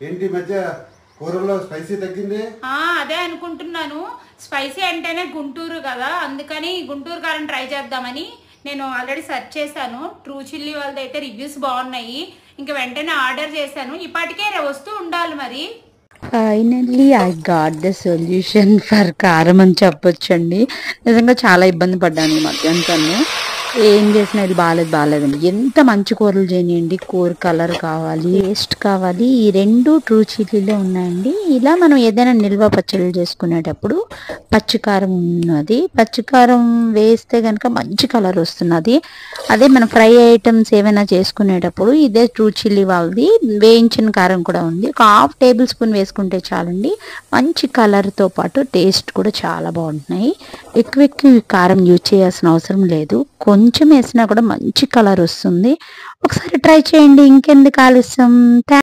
ఏంటి ఈ మధ్య కూరల్లో స్పైసీ తగ్గింది? అదే అనుకుంటున్నాను. స్పైసీ అంటేనే గుంటూరు కదా, అందుకని గుంటూరు కారం ట్రై చేద్దామని నేను ఆల్రెడీ సెర్చ్ చేశాను. ట్రూ చిల్లీ వాళ్ళది అయితే రివ్యూస్ బాగున్నాయి. ఇంకా వెంటనే ఆర్డర్ చేశాను. ఇప్పటికే వస్తూ ఉండాలి మరి. Finally I got the solution for కారం అని చెప్పొచ్చండి. నిజంగా చాలా ఇబ్బంది పడ్డాను ఈ మధ్యంతరము. ఏం చేసినా ఇది బాగాలేదండి. ఎంత మంచి కూరలు చేయనియండి, కూర కలర్ కావాలి, టేస్ట్ కావాలి, ఈ రెండు ట్రూ చిల్లీలో ఉన్నాయండి. ఇలా మనం ఏదైనా నిల్వ పచ్చళ్ళు చేసుకునేటప్పుడు పచ్చికారం ఉన్నది, పచ్చికారం వేస్తే కనుక మంచి కలర్ వస్తున్నది. అదే మనం ఫ్రై ఐటమ్స్ ఏమైనా చేసుకునేటప్పుడు ఇదే ట్రూ చిల్లీ వాళ్ళది వేయించిన కారం కూడా ఉంది. ఒక 1/2 టేబుల్ స్పూన్ వేసుకుంటే చాలండి. మంచి కలర్తో పాటు టేస్ట్ కూడా చాలా బాగుంటున్నాయి. ఎక్కువ కారం యూజ్ చేయాల్సిన అవసరం లేదు. కొంచెం వేసినా కూడా మంచి కలర్ వస్తుంది. ఒకసారి ట్రై చేయండి. ఇంకెందుకు ఆలస్యం.